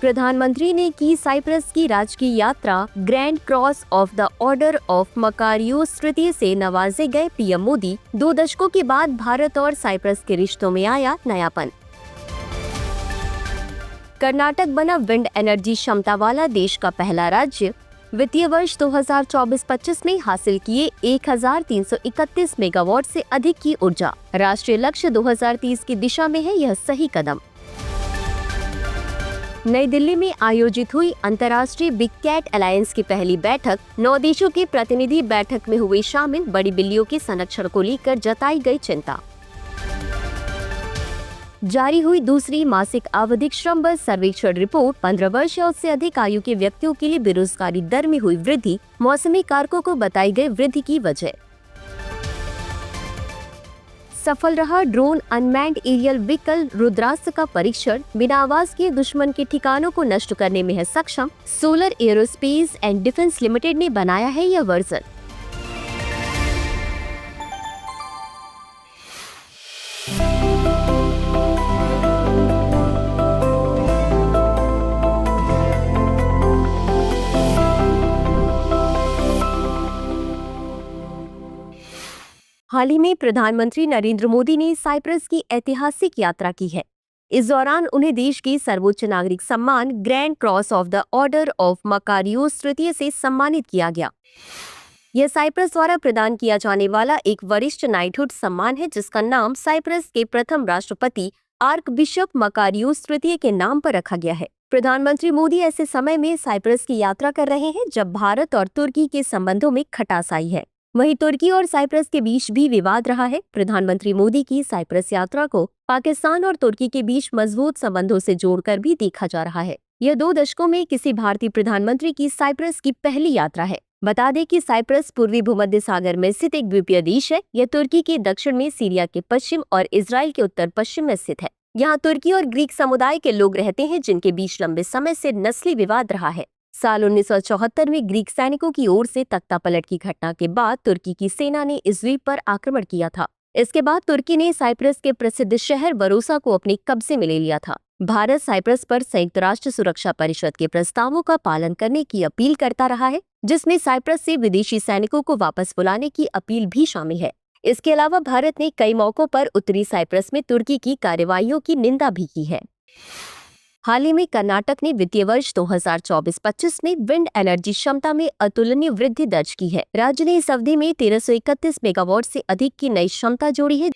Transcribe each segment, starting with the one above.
प्रधानमंत्री ने की साइप्रस की राजकीय यात्रा। Grand cross of the order of Makarios तृतीय से नवाजे गए पीएम मोदी। 2 दशकों के बाद भारत और साइप्रस के रिश्तों में आया नयापन। कर्नाटक बना विंड एनर्जी क्षमता वाला देश का पहला राज्य। वित्तीय वर्ष 2024-25 में हासिल किए 1331 मेगावाट से अधिक की ऊर्जा। राष्ट्रीय लक्ष्य 2030 की दिशा में है यह सही कदम। नई दिल्ली में आयोजित हुई अंतर्राष्ट्रीय बिग कैट अलायंस की पहली बैठक। 9 देशों के प्रतिनिधि बैठक में हुए शामिल। बड़ी बिल्लियों के संरक्षण को लेकर जताई गई चिंता। जारी हुई दूसरी मासिक आवधिक श्रम बल सर्वेक्षण रिपोर्ट। 15 वर्ष या उससे अधिक आयु के व्यक्तियों के लिए बेरोजगारी दर में हुई वृद्धि। मौसमी कारकों को बताई गई वृद्धि की वजह। सफल रहा drone unmanned aerial vehicle Rudrastra का परीक्षण। बिना आवाज के दुश्मन के ठिकानों को नष्ट करने में है सक्षम। Solar aerospace and defence limited ने बनाया है यह वर्जन। हाल ही में प्रधानमंत्री नरेंद्र मोदी ने साइप्रस की ऐतिहासिक यात्रा की है। इस दौरान उन्हें देश के सर्वोच्च नागरिक सम्मान grand cross of the order of Makarios तृतीय से सम्मानित किया गया। यह साइप्रस द्वारा प्रदान किया जाने वाला एक वरिष्ठ नाइटहुड सम्मान है, जिसका नाम साइप्रस के प्रथम राष्ट्रपति आर्कबिशप मकारियोस तृतीय के नाम पर रखा गया है। प्रधानमंत्री मोदी ऐसे समय में साइप्रस की यात्रा कर रहे हैं जब भारत और तुर्की के संबंधों में खटास आई है। वहीं तुर्की और साइप्रस के बीच भी विवाद रहा है। प्रधानमंत्री मोदी की साइप्रस यात्रा को पाकिस्तान और तुर्की के बीच मजबूत संबंधों से जोड़कर भी देखा जा रहा है। यह 2 दशकों में किसी भारतीय प्रधानमंत्री की साइप्रस की पहली यात्रा है। बता दें कि साइप्रस पूर्वी भूमध्य सागर में स्थित एक द्वीपीय देश है। यह तुर्की के दक्षिण में, सीरिया के पश्चिम और इजराइल के उत्तर पश्चिम में स्थित है। यहाँ तुर्की और ग्रीक समुदाय के लोग रहते हैं, जिनके बीच लंबे समय से नस्ली विवाद रहा है। साल 1974 में ग्रीक सैनिकों की ओर से तख्तापलट की घटना के बाद तुर्की की सेना ने इस द्वीप पर आक्रमण किया था। इसके बाद तुर्की ने साइप्रस के प्रसिद्ध शहर बरोसा को अपने कब्जे में ले लिया था। भारत साइप्रस पर संयुक्त राष्ट्र सुरक्षा परिषद के प्रस्तावों का पालन करने की अपील करता रहा है, जिसमें साइप्रस से विदेशी सैनिकों को वापस बुलाने की अपील भी शामिल है। इसके अलावा भारत ने कई मौकों पर उत्तरी साइप्रस में तुर्की की कार्रवाइयों की निंदा भी की है। हाल ही में कर्नाटक ने वित्तीय वर्ष 2024-25 में विंड एनर्जी क्षमता में अतुलनीय वृद्धि दर्ज की है। राज्य ने इस अवधि में 1331 मेगावाट से अधिक की नई क्षमता जोड़ी है,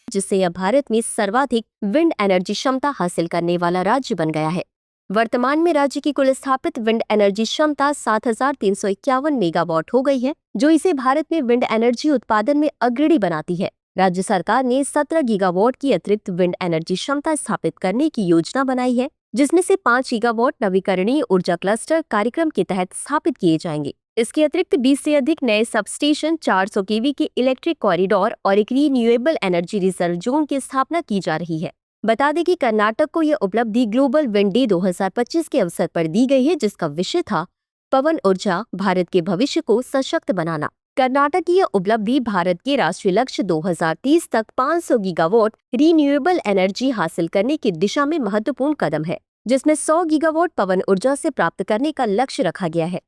जिससे यह भारत में सर्वाधिक विंड एनर्जी क्षमता हासिल करने वाला राज्य बन गया है। वर्तमान में राज्य की कुल स्थापित विंड एनर्जी क्षमता 7351 मेगावाट हो गई है, जो इसे भारत में विंड एनर्जी उत्पादन में अग्रणी बनाती है। राज्य सरकार ने 17 गीगावाट की अतिरिक्त विंड एनर्जी क्षमता स्थापित करने की योजना बनाई है, जिसमें से 5 गीगावाट नवीकरणीय ऊर्जा क्लस्टर कार्यक्रम के तहत स्थापित किए जाएंगे। इसके अतिरिक्त 20 से अधिक नए सबस्टेशन, 400 केवी के इलेक्ट्रिक कॉरिडोर और एक रिन्यूएबल एनर्जी रिजर्व जोन की स्थापना की जा रही है। बता दें कि कर्नाटक को यह उपलब्धि ग्लोबल विंड डे 2025 के अवसर पर दी गई है, जिसका विषय था पवन ऊर्जा, भारत के भविष्य को सशक्त बनाना। कर्नाटक की यह उपलब्धि भारत के राष्ट्रीय लक्ष्य 2030 तक 500 गीगावाट रिन्यूएबल एनर्जी हासिल करने की दिशा में महत्वपूर्ण कदम है, जिसमें 100 गीगावाट पवन ऊर्जा से प्राप्त करने का लक्ष्य रखा गया है।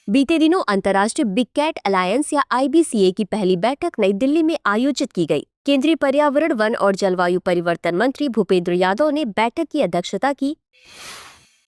बीते दिनों अंतर्राष्ट्रीय बिग कैट अलायंस या IBCA की पहली बैठक नई दिल्ली में आयोजित की गई। केंद्रीय पर्यावरण, वन और जलवायु परिवर्तन मंत्री भूपेंद्र यादव ने बैठक की अध्यक्षता की।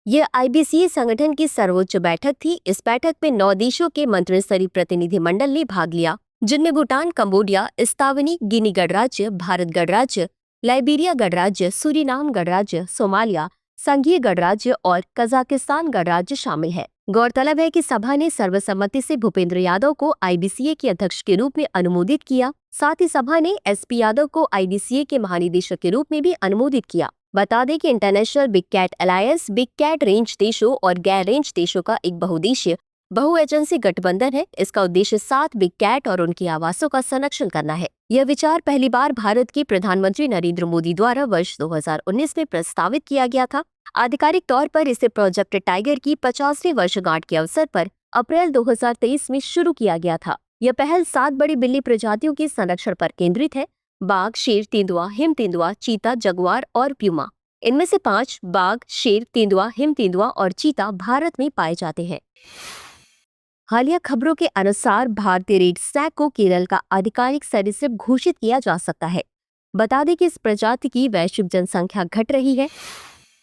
यह IBCA संगठन की सर्वोच्च बैठक थी। इस बैठक में 9 देशों के मंत्रिस्तरीय प्रतिनिधिमंडल ने भाग लिया, जिनमें भूटान, कंबोडिया, इस्तावनी, गिनी गणराज्य, भारत गणराज्य, लाइबेरिया गणराज्य, सूरीनाम गणराज्य, सोमालिया, संघीय गणराज्य और कजाकिस्तान गणराज्य शामिल है। गौरतलब है कि सभा ने सर्वसम्मति से भूपेंद्र यादव को IBCA के अध्यक्ष के रूप में अनुमोदित किया। साथ ही सभा ने SP यादव को IBCA के महानिदेशक के रूप में भी अनुमोदित किया। बता दें कि international big cat alliance big cat range देशों और गैर रेंज देशों का एक बहुउद्देशीय बहु-एजेंसी गठबंधन है। इसका उद्देश्य 7 बिग कैट और उनके आवासों का संरक्षण करना है। यह विचार पहली बार भारत के प्रधानमंत्री नरेंद्र मोदी द्वारा वर्ष 2019 में प्रस्तावित किया गया था। आधिकारिक तौर पर इसे प्रोजेक्ट टाइगर की 50वीं वर्षगांठ के अवसर पर अप्रैल 2023 में शुरू किया गया था। यह पहल 7 बड़ी बिल्ली प्रजातियों के संरक्षण पर केंद्रित है: बाघ, शेर, तेंदुआ, हिम तेंदुआ, चीता, जगुआर और प्यूमा। इनमें से 5 बाघ, शेर, तेंदुआ, हिम तेंदुआ और चीता भारत में पाए जाते हैं। हालिया खबरों के अनुसार भारतीय रेड स्नेक को केरल का आधिकारिक सरीसृप घोषित किया जा सकता है। बता दें कि इस प्रजाति की वैश्विक जनसंख्या घट रही है।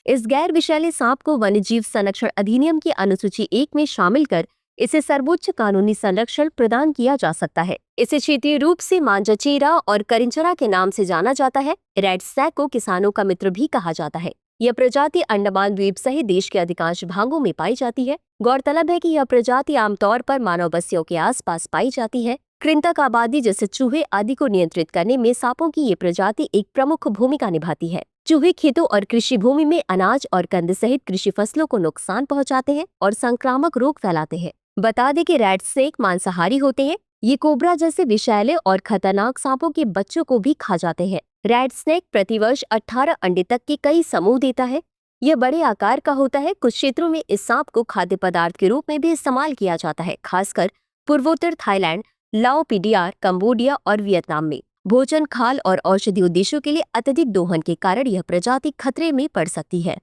इस गैर विषैले सांप को वन्यजीव संरक्षण अधिनियम की अनुसूची 1 में शामिल कर इसे सर्वोच्च कानूनी संरक्षण प्रदान किया जा सकता है। इसे क्षेत्रीय रूप से मांझाचेरा और करिंचरा के नाम से जाना जाता है। रेड स्नेक को किसानों का मित्र भी कहा जाता है। यह प्रजाति अंडमान द्वीप सहित देश के अधिकांश भागों में पाई जाती है। गौरतलब है कि यह प्रजाति आमतौर पर मानव बस्तियों के आसपास पाई जाती है। कृंतक आबादी जैसे चूहे आदि को नियंत्रित करने में सांपों की ये प्रजाति एक प्रमुख भूमिका निभाती है। चूहे खेतों और कृषि भूमि में अनाज और कंद सहित कृषि फसलों को नुकसान पहुंचाते हैं और संक्रामक रोग फैलाते हैं। बता दें कि रेड स्नेक मांसाहारी होते हैं। ये कोबरा जैसे विषैले और खतरनाक सांपों के बच्चों को भी खा जाते हैं। रेड स्नेक प्रतिवर्ष 18 अंडे तक के कई समूह देता है। यह बड़े आकार का होता है। कुछ क्षेत्रों में इस सांप को खाद्य पदार्थ के रूप में भी इस्तेमाल किया जाता है, खासकर पूर्वोत्तर थाईलैंड, लाओ पीडीआर, कंबोडिया और वियतनाम में। भोजन, खाल और औषधि उद्देश्यों के लिए अत्यधिक दोहन के कारण यह प्रजाति खतरे में पड़ सकती है।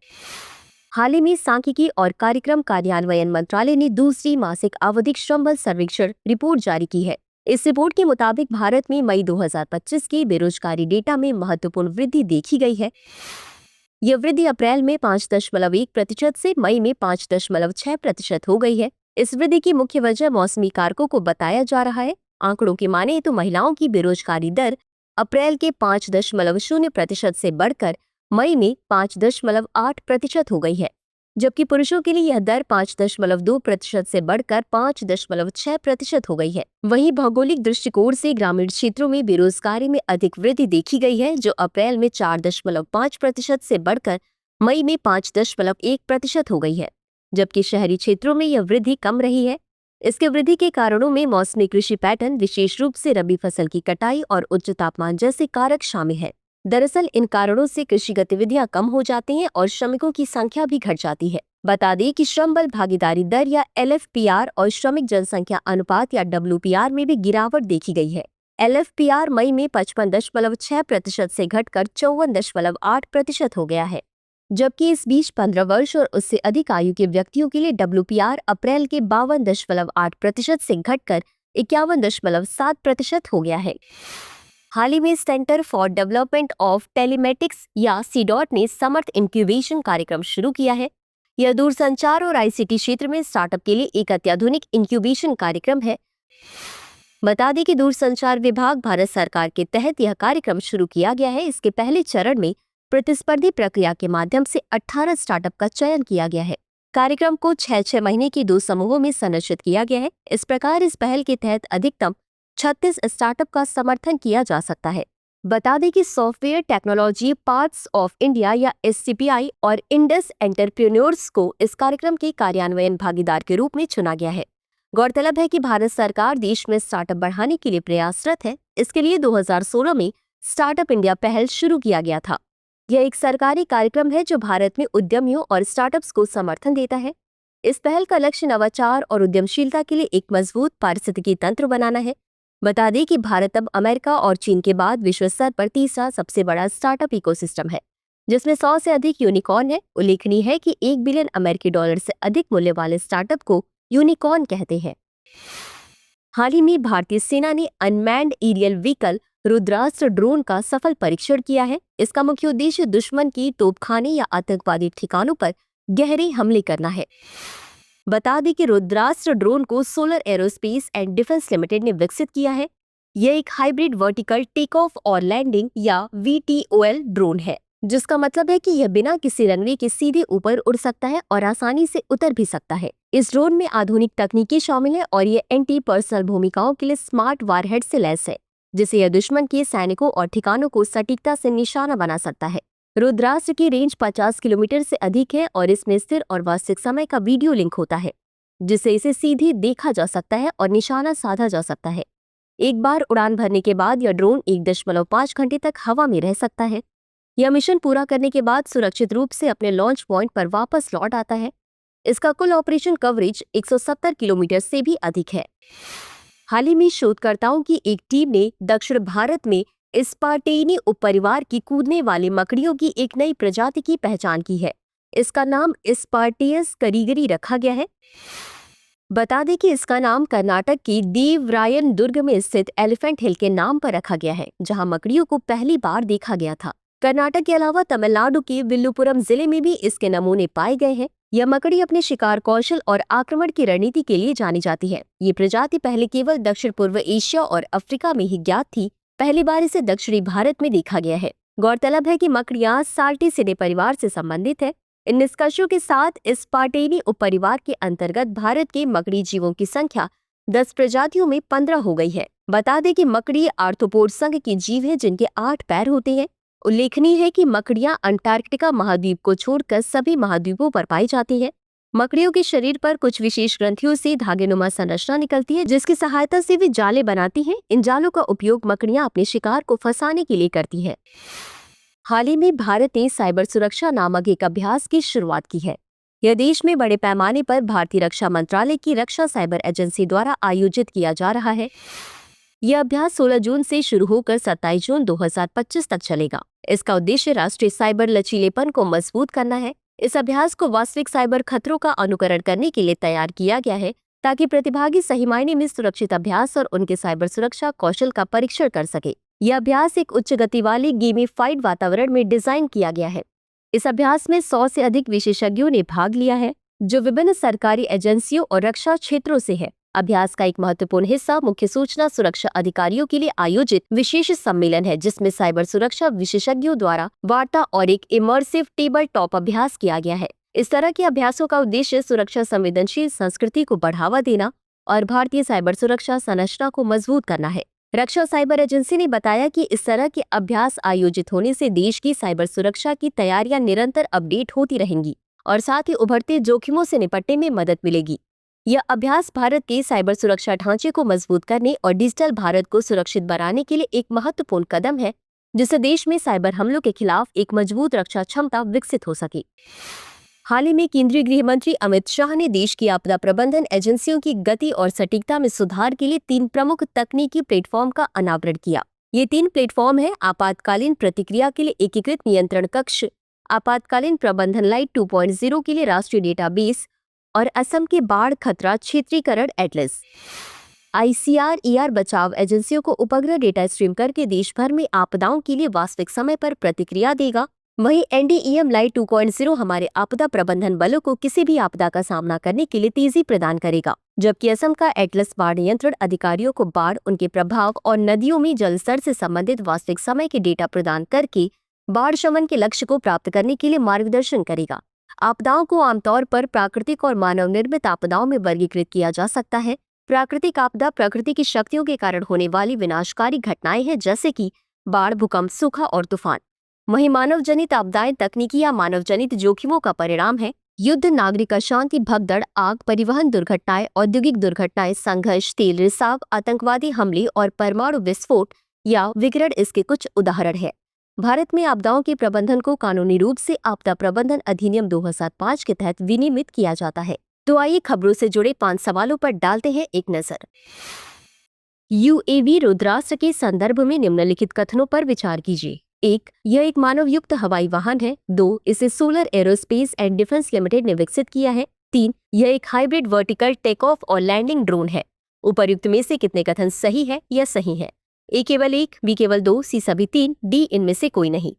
हाल ही में सांख्यिकी और कार्यक्रम कार्यान्वयन मंत्रालय ने दूसरी मासिक आवधिक श्रम बल सर्वेक्षण रिपोर्ट जारी की है। इस रिपोर्ट के मुताबिक भारत में मई 2025 के बेरोजगारी डेटा में महत्वपूर्ण वृद्धि देखी गई है। यह वृद्धि अप्रैल में 5.1% से मई में 5.6% हो गई है। इस वृद्धि की मुख्य वजह मौसमी कारकों को बताया जा रहा है। आंकड़ों की माने तो महिलाओं की बेरोजगारी दर अप्रैल के 5.0% से बढ़कर मई में 5.8% हो गई है, जबकि पुरुषों के लिए यह दर 5.2% से बढ़कर 5.6% हो गई है। वहीं भौगोलिक दृष्टिकोण से ग्रामीण क्षेत्रों में बेरोजगारी में अधिक वृद्धि देखी गई है, जो अप्रैल में 4.5% से बढ़कर मई में 5.1% हो गई है, जबकि शहरी क्षेत्रों में यह वृद्धि कम रही है। इसके वृद्धि के कारणों में मौसमी कृषि पैटर्न, विशेष रूप से रबी फसल की कटाई और उच्च तापमान जैसे कारक शामिल है। दरअसल इन कारणों से कृषि गतिविधियां कम हो जाती हैं और श्रमिकों की संख्या भी घट जाती है। बता दें कि श्रम बल भागीदारी दर या LFPR और श्रमिक जनसंख्या अनुपात या WPR में भी गिरावट देखी गई है। LFPR मई में 55.6% से घटकर 54.8% हो गया है, जबकि इस बीच 15 वर्ष और उससे अधिक आयु के व्यक्तियों के लिए WPR अप्रैल के 52.8% से घटकर 51.7% हो गया है। हाल ही में centre for development of telematics या CDOT ने समर्थ इंक्यूबेशन कार्यक्रम शुरू किया है। यह दूरसंचार और ICT क्षेत्र में स्टार्टअप के लिए एक अत्याधुनिक इंक्यूबेशन कार्यक्रम है। बता दें कि दूरसंचार विभाग भारत सरकार के तहत यह कार्यक्रम शुरू किया गया है। इसके पहले चरण में प्रतिस्पर्धी प्रक्रिया के माध्यम से 18 स्टार्टअप का चयन किया गया है। कार्यक्रम को 6 महीने के 2 समूहों में संरचित किया गया है। इस प्रकार इस पहल के तहत अधिकतम 36 स्टार्टअप का समर्थन किया जा सकता है। बता दें कि software technology parks of India या SCPI और इंडस एंटरप्रेन्योर्स को इस कार्यक्रम के कार्यान्वयन भागीदार के रूप में चुना गया है। गौरतलब है कि भारत सरकार देश में स्टार्टअप बढ़ाने के लिए प्रयासरत है। इसके लिए 2016 में स्टार्टअप इंडिया पहल शुरू किया गया था। यह एक सरकारी कार्यक्रम है जो भारत में उद्यमियों और स्टार्टअप्स को समर्थन देता है। इस पहल का लक्ष्य नवाचार और उद्यमशीलता के लिए एक मजबूत पारिस्थितिकी तंत्र बनाना है। बता दें कि भारत अब अमेरिका और चीन के बाद विश्व स्तर पर तीसरा सबसे बड़ा स्टार्टअप इकोसिस्टम है, जिसमें 100 से अधिक यूनिकॉर्न है। उल्लेखनीय है कि $1 बिलियन अमेरिकी डॉलर से अधिक मूल्य वाले स्टार्टअप को यूनिकॉर्न कहते हैं। हाल ही में भारतीय सेना ने unmanned aerial vehicle Rudrastra drone का सफल परीक्षण किया है। इसका मुख्य उद्देश्य दुश्मन की तोपखाने या आतंकवादी ठिकानों पर गहरे हमले करना है। बता दें कि रुद्रास्त्र ड्रोन को solar aerospace and defence limited ने विकसित किया है। यह एक हाइब्रिड वर्टिकल टेक ऑफ और लैंडिंग या VTOL ड्रोन है, जिसका मतलब है कि यह बिना किसी रनवे के सीधे ऊपर उड़ सकता है और आसानी से उतर भी सकता है। इस ड्रोन में आधुनिक तकनीकें शामिल है और यह एंटी पर्सनल भूमिकाओं के लिए स्मार्ट वारहेड से लैस है, जिससे यह दुश्मन के सैनिकों और ठिकानों को सटीकता से निशाना बना सकता है। रुद्रास्त्र की रेंज 50 किलोमीटर से अधिक है और इसमें स्थिर और वास्तविक समय का वीडियो लिंक होता है, जिससे इसे सीधे देखा जा सकता है और निशाना साधा जा सकता है। एक बार उड़ान भरने के बाद यह ड्रोन 1.5 घंटे तक हवा में रह सकता है। यह मिशन पूरा करने के बाद सुरक्षित रूप से अपने लॉन्च पॉइंट पर वापस लौट आता है। इसका कुल ऑपरेशन कवरेज 170 किलोमीटर से भी अधिक है। हाल ही में शोधकर्ताओं की एक टीम ने दक्षिण भारत में स्पार्टेनी उपपरिवार की कूदने वाली मकड़ियों की एक नई प्रजाति की पहचान की है। इसका नाम स्पार्टियस करीगरी रखा गया है। बता दें कि इसका नाम कर्नाटक की देवरायन दुर्ग में स्थित एलिफेंट हिल के नाम पर रखा गया है, जहां मकड़ियों को पहली बार देखा गया था। कर्नाटक के अलावा तमिलनाडु के विल्लुपुरम जिले में भी इसके नमूने पाए गए हैं। यह मकड़ी अपने शिकार कौशल और आक्रमण की रणनीति के लिए जानी जाती है। ये प्रजाति पहले केवल दक्षिण पूर्व एशिया और अफ्रीका में ही ज्ञात थी। पहली बार इसे दक्षिणी भारत में देखा गया है। गौरतलब है कि मकड़ियां साल्टिसिडे परिवार से संबंधित है। इन निष्कर्षों के साथ स्पार्टेनी उपपरिवार के अंतर्गत भारत के मकड़ी जीवों की संख्या 10 प्रजातियों में 15 हो गई है। बता दें कि मकड़ी आर्थ्रोपोड संघ के जीव है, जिनके 8 पैर होते हैं। उल्लेखनीय है कि मकड़ियां अंटार्कटिका महाद्वीप को छोड़कर सभी महाद्वीपों पर पाई जाती हैं। मकड़ियों के शरीर पर कुछ विशेष ग्रंथियों से धागेनुमा संरचना निकलती है, जिसकी सहायता से वे जाले बनाती हैं। इन जालों का उपयोग मकड़ियां अपने शिकार को फंसाने के लिए करती हैं। हाल ही में भारत ने साइबर सुरक्षा नामक एक अभ्यास की शुरुआत की है। यह देश में बड़े पैमाने पर भारतीय रक्षा मंत्रालय की रक्षा साइबर एजेंसी द्वारा आयोजित किया जा रहा है। यह अभ्यास 16 जून से शुरू होकर 27 जून 2025 तक चलेगा। इसका उद्देश्य राष्ट्रीय साइबर लचीलेपन को मजबूत करना है। इस अभ्यास को वास्तविक साइबर खतरों का अनुकरण करने के लिए तैयार किया गया है, ताकि प्रतिभागी सही मायने में सुरक्षित अभ्यास और उनके साइबर सुरक्षा कौशल का परीक्षण कर सके। यह अभ्यास एक उच्च गति वाले गेमिफाइड वातावरण में डिजाइन किया गया है। इस अभ्यास में 100 से अधिक विशेषज्ञों ने भाग लिया है, जो विभिन्न सरकारी एजेंसियों और रक्षा क्षेत्रों से है। अभ्यास का एक महत्वपूर्ण हिस्सा मुख्य सूचना सुरक्षा अधिकारियों के लिए आयोजित विशेष सम्मेलन है, जिसमें साइबर सुरक्षा विशेषज्ञों द्वारा वार्ता और एक इमर्सिव टेबल टॉप अभ्यास किया गया है। इस तरह के अभ्यासों का उद्देश्य सुरक्षा संवेदनशील संस्कृति को बढ़ावा देना और भारतीय साइबर सुरक्षा संरचना को मजबूत करना है। रक्षा साइबर एजेंसी ने बताया कि इस तरह के अभ्यास आयोजित होने से देश की साइबर सुरक्षा की तैयारियां निरंतर अपडेट होती रहेंगी और साथ ही उभरते जोखिमों से निपटने में मदद मिलेगी। यह अभ्यास भारत के साइबर सुरक्षा ढांचे को मजबूत करने और डिजिटल भारत को सुरक्षित बनाने के लिए एक महत्वपूर्ण कदम है, जिससे देश में साइबर हमलों के खिलाफ एक मजबूत रक्षा क्षमता विकसित हो सके। हाल ही में केंद्रीय गृह मंत्री अमित शाह ने देश की आपदा प्रबंधन एजेंसियों की गति और सटीकता में सुधार के लिए 3 प्रमुख तकनीकी प्लेटफॉर्म का अनावरण किया। ये 3 प्लेटफॉर्म है: आपातकालीन प्रतिक्रिया के लिए एकीकृत नियंत्रण कक्ष, आपातकालीन प्रबंधन लाइट 2.0 के लिए राष्ट्रीय डेटाबेस और असम के बाढ़ खतरा क्षेत्रीकरण एटलस। ICRER बचाव एजेंसियों को उपग्रह डेटा स्ट्रीम करके देश भर में आपदाओं के लिए वास्तविक समय पर प्रतिक्रिया देगा। वहीं NDEM लाइट 2.0 हमारे आपदा प्रबंधन बलों को किसी भी आपदा का सामना करने के लिए तेजी प्रदान करेगा, जबकि असम का एटलस बाढ़ नियंत्रण अधिकारियों को बाढ़, उनके प्रभाव और नदियों में जल स्तर से संबंधित वास्तविक समय के डेटा प्रदान करके बाढ़ शमन के लक्ष्य को प्राप्त करने के लिए मार्गदर्शन करेगा। आपदाओं को आमतौर पर प्राकृतिक और मानव निर्मित आपदाओं में वर्गीकृत किया जा सकता है। प्राकृतिक आपदा प्रकृति की शक्तियों के कारण होने वाली विनाशकारी घटनाएं हैं, जैसे कि बाढ़, भूकंप, सूखा और तूफान। वहीं मानव जनित आपदाएं तकनीकी या मानव जनित जोखिमों का परिणाम है। युद्ध, नागरिक अशांति, भगदड़, आग, परिवहन दुर्घटनाएं, औद्योगिक दुर्घटनाएं, संघर्ष, तेल रिसाव, आतंकवादी हमले और परमाणु विस्फोट या विकिरण इसके कुछ उदाहरण है। भारत में आपदाओं के प्रबंधन को कानूनी रूप से आपदा प्रबंधन अधिनियम 2005 के तहत विनियमित किया जाता है। तो आइए खबरों से जुड़े 5 सवालों पर डालते हैं एक नजर। UAV रुद्रास्त्र के संदर्भ में निम्नलिखित कथनों पर विचार कीजिए। 1. यह एक मानव युक्त हवाई वाहन है। 2. इसे solar aerospace and defence limited ने विकसित किया है। 3. यह एक हाइब्रिड वर्टिकल टेक ऑफ और लैंडिंग ड्रोन है। उपर्युक्त में से कितने कथन सही है या सही है? A केवल 1, B केवल 2, C सभी 3, D इनमें से कोई नहीं।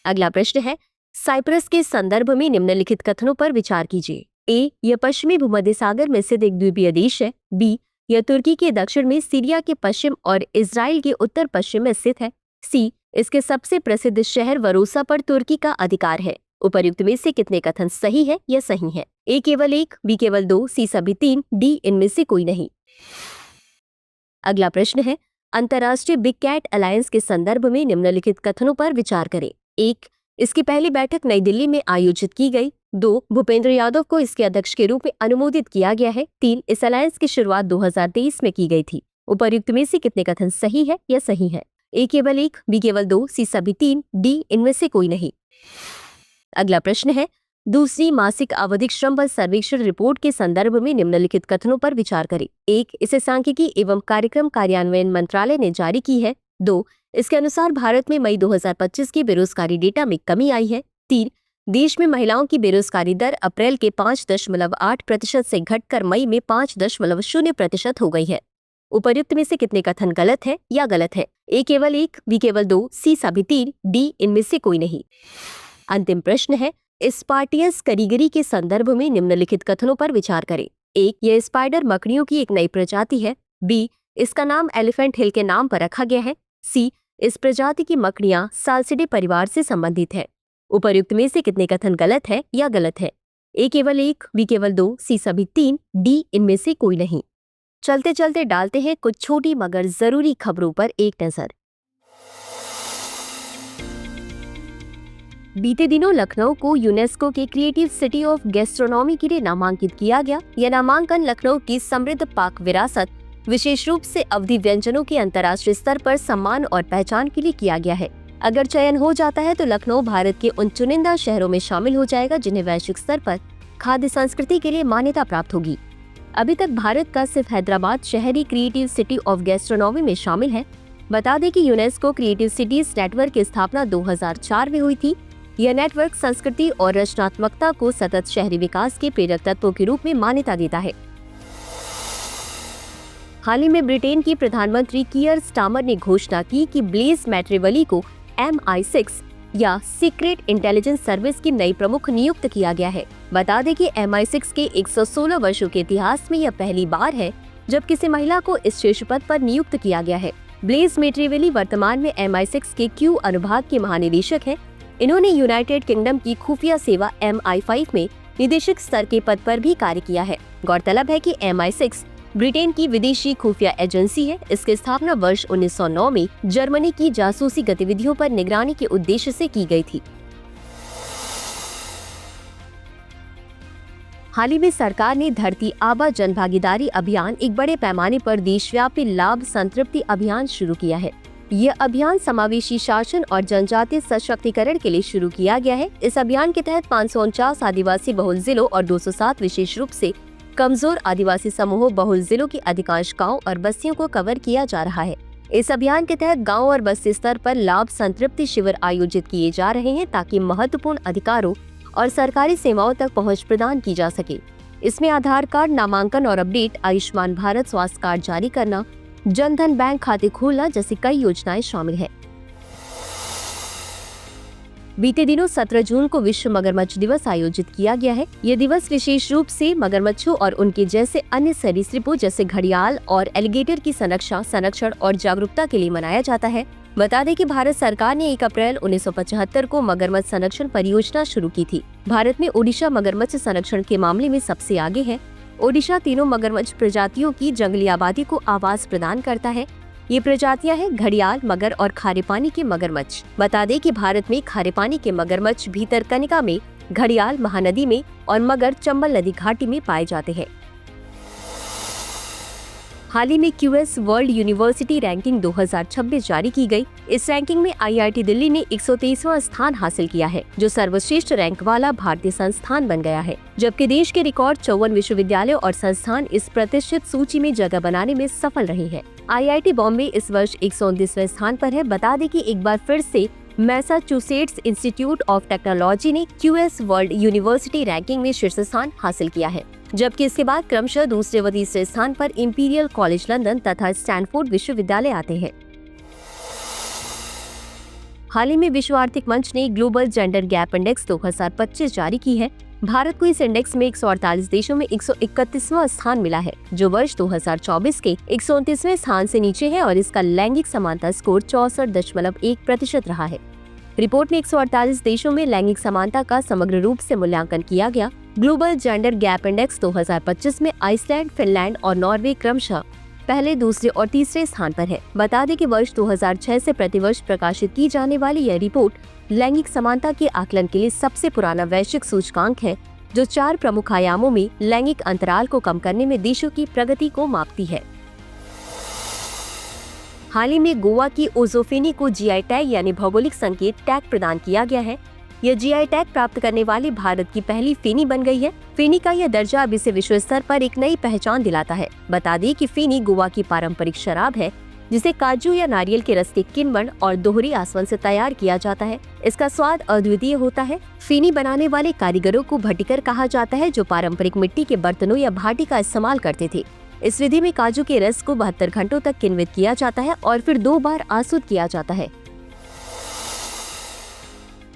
अगला प्रश्न है, साइप्रस के संदर्भ में निम्नलिखित कथनों पर विचार कीजिए। A. यह पश्चिमी भूमध्य सागर में स्थित एक द्वीपीय देश है। B. यह तुर्की के दक्षिण में, सीरिया के पश्चिम और इजराइल के उत्तर पश्चिम में स्थित है। C. इसके सबसे प्रसिद्ध शहर वरोसा पर तुर्की का अधिकार है। उपर्युक्त में से कितने कथन सही है या सही है? A केवल 1, B केवल 2, C सभी 3, D इनमें से कोई नहीं। अगला प्रश्न है, अंतर्राष्ट्रीय बिग कैट अलायंस के संदर्भ में निम्नलिखित कथनों पर विचार करें। 1. इसकी पहली बैठक नई दिल्ली में आयोजित की गई। 2. भूपेंद्र यादव को इसके अध्यक्ष के रूप में अनुमोदित किया गया है। 3. इस अलायंस की शुरुआत 2023 में की गई थी। उपर्युक्त में से कितने कथन सही है या सही है? A केवल 1, B केवल 2, C सभी 3, D इनमें से कोई नहीं। अगला प्रश्न है, दूसरी मासिक आवधिक श्रम बल सर्वेक्षण रिपोर्ट के संदर्भ में निम्नलिखित कथनों पर विचार करें। 1. इसे सांख्यिकी एवं कार्यक्रम कार्यान्वयन मंत्रालय ने जारी की है। 2. इसके अनुसार भारत में मई 2025 की बेरोजगारी डेटा में कमी आई है। 3. देश में महिलाओं की बेरोजगारी दर अप्रैल के 5.8% से घटकर मई में 5.0% हो गई है। उपर्युक्त में से कितने कथन गलत है या गलत है? ए केवल 1, बी केवल 2, सी सभी 3, डी इनमें से कोई नहीं। अंतिम प्रश्न है, स्पार्टियस कारीगरी के संदर्भ में निम्नलिखित कथनों पर विचार करें। 1. यह स्पाइडर मकड़ियों की एक नई प्रजाति है। बी. इसका नाम एलिफेंट हिल के नाम पर रखा गया है। सी. इस प्रजाति की मकड़ियां साल्सिडे परिवार से संबंधित है। उपर्युक्त में से कितने कथन गलत है या गलत है? ए केवल 1, बी केवल 2, सी सभी 3, डी इनमें से कोई नहीं। चलते चलते डालते हैं कुछ छोटी मगर जरूरी खबरों पर एक नजर। बीते दिनों लखनऊ को यूनेस्को के क्रिएटिव सिटी ऑफ गैस्ट्रोनॉमी के लिए नामांकित किया गया। यह नामांकन लखनऊ की समृद्ध पाक विरासत, विशेष रूप से अवधी व्यंजनों के अंतर्राष्ट्रीय स्तर पर सम्मान और पहचान के लिए किया गया है। अगर चयन हो जाता है तो लखनऊ भारत के उन चुनिंदा शहरों में शामिल हो जाएगा जिन्हें वैश्विक स्तर पर खाद्य संस्कृति के लिए मान्यता प्राप्त होगी। अभी तक भारत का सिर्फ हैदराबाद शहरी क्रिएटिव सिटी ऑफ गैस्ट्रोनॉमी में शामिल है। बता दें कि यूनेस्को क्रिएटिव सिटीज नेटवर्क की स्थापना 2004 में हुई थी। यह नेटवर्क संस्कृति और रचनात्मकता को सतत शहरी विकास के प्रेरक तत्वों के रूप में मान्यता देता है। हाल ही में ब्रिटेन की प्रधानमंत्री कीयर स्टारमर ने घोषणा की कि ब्लेज मैट्रिवली को MI6 या सीक्रेट इंटेलिजेंस सर्विस की नई प्रमुख नियुक्त किया गया है। बता दें कि MI6 के 116 वर्षों के इतिहास में यह पहली बार है जब किसी महिला को इस शीर्ष पद पर नियुक्त किया गया है। ब्लेज मैट्रिवली वर्तमान में MI6 के Q अनुभाग के महानिदेशक हैं। इन्होंने यूनाइटेड किंगडम की खुफिया सेवा MI5 में निदेशक स्तर के पद पर भी कार्य किया है। गौरतलब है कि MI6 ब्रिटेन की विदेशी खुफिया एजेंसी है। इसकी स्थापना वर्ष 1909 में जर्मनी की जासूसी गतिविधियों पर निगरानी के उद्देश्य से की गई थी। हाल ही में सरकार ने धरती आबा जनभागीदारी अभियान एक बड़े पैमाने पर देशव्यापी लाभ संतृप्ति अभियान शुरू किया है। यह अभियान समावेशी शासन और जनजातीय सशक्तिकरण के लिए शुरू किया गया है। इस अभियान के तहत 549 आदिवासी बहुल जिलों और 207 विशेष रूप से कमजोर आदिवासी समूहों बहुल जिलों की अधिकांश गांव और बस्तियों को कवर किया जा रहा है। इस अभियान के तहत गांव और बस्ती स्तर पर लाभ संतृप्ति शिविर आयोजित किए जा रहे हैं ताकि महत्वपूर्ण अधिकारों और सरकारी सेवाओं तक पहुंच प्रदान की जा सके। इसमें आधार कार्ड नामांकन और अपडेट, आयुष्मान भारत स्वास्थ्य कार्ड जारी करना, जनधन बैंक खाते खोलना जैसी कई योजनाएं शामिल हैं। बीते दिनों 17 जून को विश्व मगरमच्छ दिवस आयोजित किया गया है। यह दिवस विशेष रूप से मगरमच्छों और उनके जैसे अन्य सरीसृपों जैसे घड़ियाल और एलिगेटर की संरक्षण और जागरूकता के लिए मनाया जाता है। बता दें कि भारत सरकार ने 1 अप्रैल 1975 को मगरमच्छ संरक्षण परियोजना शुरू की थी। भारत में ओडिशा मगरमच्छ संरक्षण के मामले में सबसे आगे है। ओडिशा तीनों मगरमच्छ प्रजातियों की जंगली आबादी को आवास प्रदान करता है। ये प्रजातियां हैं घड़ियाल, मगर और खारे पानी के मगरमच्छ। बता दें कि भारत में खारे पानी के मगरमच्छ भीतरकनिका में, घड़ियाल महानदी में और मगर चंबल नदी घाटी में पाए जाते हैं। हाल ही में QS वर्ल्ड यूनिवर्सिटी रैंकिंग 2026 जारी की गई। इस रैंकिंग में IIT दिल्ली ने 123वां स्थान हासिल किया है, जो सर्वश्रेष्ठ रैंक वाला भारतीय संस्थान बन गया है। जबकि देश के रिकॉर्ड 54 विश्वविद्यालय और संस्थान इस प्रतिष्ठित सूची में जगह बनाने में सफल रहे हैं। IIT बॉम्बे इस वर्ष 129वें स्थान पर है। बता दें कि एक बार फिर से मैसाचुसेट्स इंस्टीट्यूट ऑफ टेक्नोलॉजी ने QS वर्ल्ड यूनिवर्सिटी रैंकिंग में शीर्ष स्थान हासिल किया है, जबकि इसके बाद क्रमशः दूसरे व तीसरे स्थान पर इंपीरियल कॉलेज लंदन तथा स्टैनफोर्ड विश्वविद्यालय आते हैं। हाल ही में विश्व आर्थिक मंच ने ग्लोबल जेंडर गैप इंडेक्स 2025 जारी की है। भारत को इस इंडेक्स में 148 देशों में 131वां स्थान मिला है, जो वर्ष 2024 के 129वें स्थान से नीचे है और इसका लैंगिक समानता स्कोर 64.1% रहा है। रिपोर्ट में 148 देशों में लैंगिक समानता का समग्र रूप से मूल्यांकन किया गया। ग्लोबल जेंडर गैप इंडेक्स 2025 में आइसलैंड, फिनलैंड और नॉर्वे क्रमशः पहले, दूसरे और तीसरे स्थान पर है। बता दें कि वर्ष 2006 से प्रतिवर्ष प्रकाशित की जाने वाली यह रिपोर्ट लैंगिक समानता के आकलन के लिए सबसे पुराना वैश्विक सूचकांक है, जो 4 प्रमुख आयामों में लैंगिक अंतराल को कम करने में देशों की प्रगति को मापती है। हाल ही में गोवा की ओजोफेनी को GI टैग यानी भौगोलिक संकेत टैग प्रदान किया गया है। यह GI टैग प्राप्त करने वाली भारत की पहली फेनी बन गई है। फेनी का यह दर्जा अब इसे विश्व स्तर पर एक नई पहचान दिलाता है। बता दें कि फेनी गोवा की पारंपरिक शराब है। जिसे काजू या नारियल के रस के किण्वन और दोहरी आसवन से तैयार किया जाता है। इसका स्वाद अद्वितीय होता है। फीनी बनाने वाले कारीगरों को भट्टिकर कहा जाता है, जो पारंपरिक मिट्टी के बर्तनों या भाटी का इस्तेमाल करते थे। इस विधि में काजू के रस को 72 घंटों तक किण्वित किया जाता है और फिर 2 बार आसुत किया जाता है।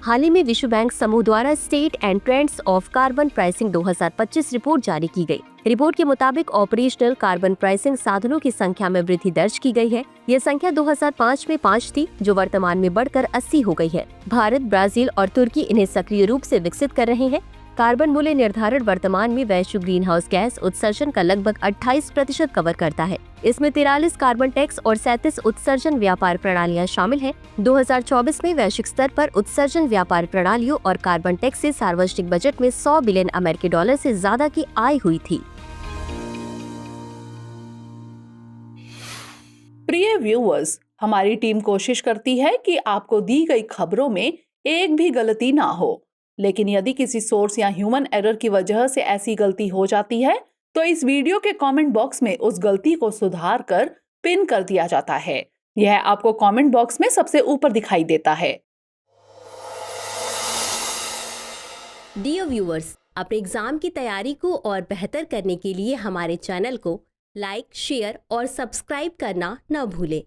हाल ही में विश्व बैंक समूह द्वारा state and trends of carbon pricing 2025 report जारी की गई। रिपोर्ट के मुताबिक ऑपरेशनल कार्बन प्राइसिंग साधनों की संख्या में वृद्धि दर्ज की गई है। यह संख्या 2005 में 5 थी, जो वर्तमान में बढ़कर 80 हो गई है। भारत, ब्राजील और तुर्की इन्हें सक्रिय रूप से विकसित कर रहे हैं। कार्बन मूल्य निर्धारण वर्तमान में वैश्विक ग्रीन हाउस गैस उत्सर्जन का लगभग 28% कवर करता है। इसमें 43 कार्बन टैक्स और 37 उत्सर्जन व्यापार प्रणालियां शामिल हैं। 2024 में वैश्विक स्तर पर उत्सर्जन व्यापार प्रणालियों और कार्बन टैक्स से सार्वजनिक बजट में 100 बिलियन अमेरिकी डॉलर से ज्यादा की आय हुई थी। प्रिय व्यूअर्स, हमारी टीम कोशिश करती है कि आपको दी गई खबरों में एक भी गलती ना हो, लेकिन यदि किसी सोर्स या ह्यूमन एरर की वजह से ऐसी गलती हो जाती है तो इस वीडियो के कमेंट बॉक्स में उस गलती को सुधार कर पिन कर दिया जाता है। यह आपको कमेंट बॉक्स में सबसे ऊपर दिखाई देता है। डियर व्यूअर्स, अपने एग्जाम की तैयारी को और बेहतर करने के लिए हमारे चैनल को लाइक, शेयर और सब्सक्राइब करना न भूलें।